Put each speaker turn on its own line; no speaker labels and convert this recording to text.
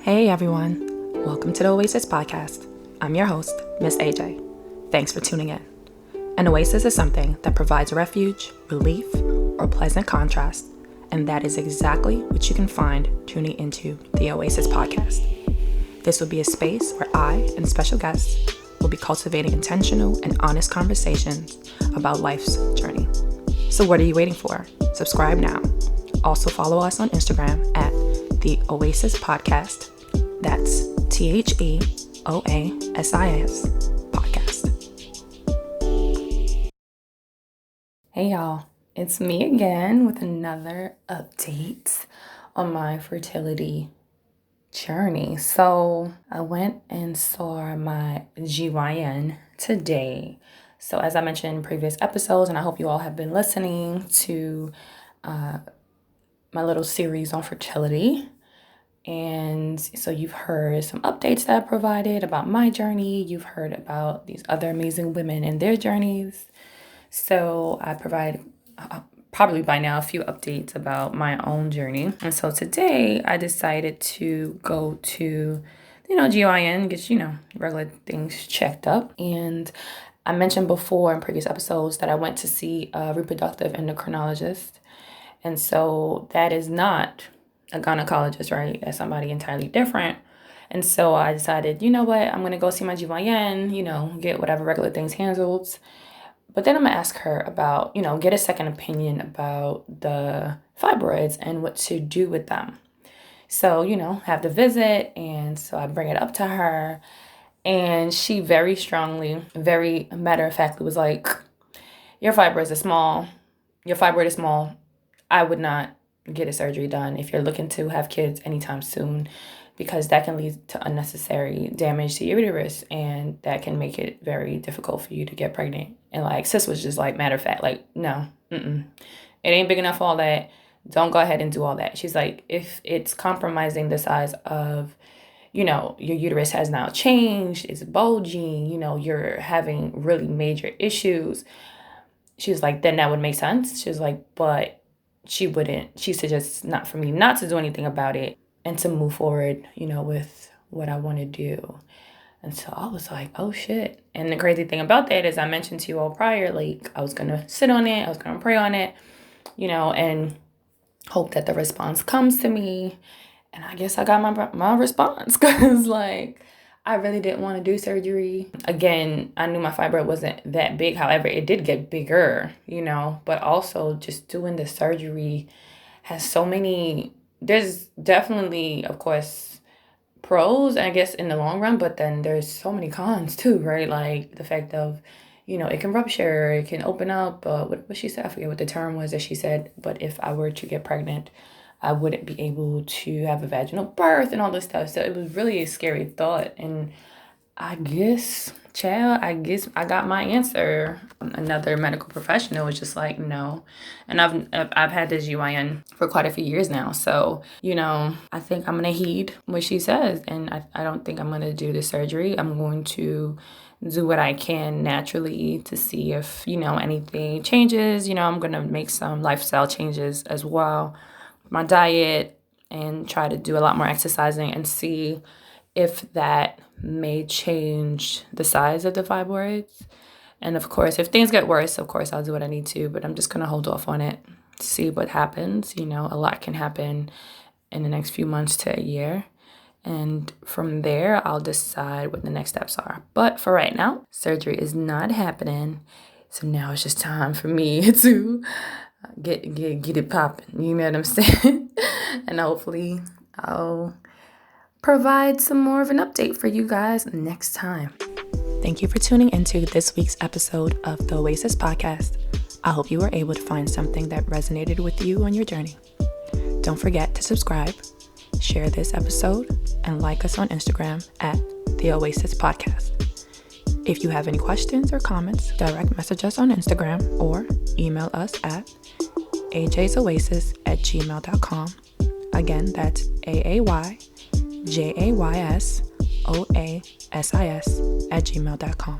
Hey everyone, welcome to the Oasis podcast. I'm your host, Miss AJ. Thanks for tuning in. An oasis is something that provides refuge, relief, or pleasant contrast, and that is exactly what you can find tuning into the Oasis podcast. This will be a space where I and special guests will be cultivating intentional and honest conversations about life's journey. So what are you waiting for? Subscribe now. Also follow us on Instagram at the Oasis Podcast. That's THEOASIS Podcast. Hey y'all, it's me again with another update on my fertility journey. So I went and saw my GYN today. So as I mentioned in previous episodes, and I hope you all have been listening to my little series on fertility. And so you've heard some updates that I provided about my journey. You've heard about these other amazing women and their journeys. So I provide probably by now a few updates about my own journey. And so today I decided to go to, GYN, get, regular things checked up. And I mentioned before in previous episodes that I went to see a reproductive endocrinologist. And so that is not a gynecologist, right? That's somebody entirely different. And so I decided, you know what, I'm going to go see my GYN, get whatever regular things handled. But then I'm going to ask her about, get a second opinion about the fibroids and what to do with them. So, have the visit. And so I bring it up to her. And she very strongly, very matter-of-factly was like, your fibroid is small. I would not get a surgery done if you're looking to have kids anytime soon, because that can lead to unnecessary damage to your uterus, and that can make it very difficult for you to get pregnant. And sis was just matter of fact, no, it ain't big enough for all that. Don't go ahead and do all that. She's like, if it's compromising the size of, your uterus has now changed, it's bulging, you're having really major issues. She was like, then that would make sense. She was like, but she suggests not for me not to do anything about it and to move forward, with what I want to do. And so I was like, oh shit. And the crazy thing about that is I mentioned to you all prior, I was going to sit on it. I was going to pray on it, and hope that the response comes to me. And I guess I got my response, because I really didn't want to do surgery. Again, I knew my fibroid wasn't that big. However, it did get bigger, but also just doing the surgery has so many, there's definitely, of course, pros, I guess, in the long run, but then there's so many cons too, right? The fact of, it can rupture, it can open up. What she said, I forget what the term was that she said, but if I were to get pregnant, I wouldn't be able to have a vaginal birth and all this stuff. So it was really a scary thought. And I guess I got my answer. Another medical professional was just like, no. And I've had this GYN for quite a few years now. So, I think I'm going to heed what she says. And I don't think I'm going to do the surgery. I'm going to do what I can naturally to see if, anything changes. I'm going to make some lifestyle changes as well. My diet, and try to do a lot more exercising and see if that may change the size of the fibroids. And of course, if things get worse, of course, I'll do what I need to, but I'm just going to hold off on it, see what happens. A lot can happen in the next few months to a year. And from there, I'll decide what the next steps are. But for right now, surgery is not happening. So now it's just time for me to get it popping. You know what I'm saying? And hopefully I'll provide some more of an update for you guys next time. Thank you for tuning into this week's episode of the Oasis Podcast. I hope you were able to find something that resonated with you on your journey. Don't forget to subscribe, share this episode, and like us on Instagram at the Oasis Podcast. If you have any questions or comments, direct message us on Instagram or email us at ajsoasis@gmail.com. Again, that's AAYJAYSOASIS@gmail.com.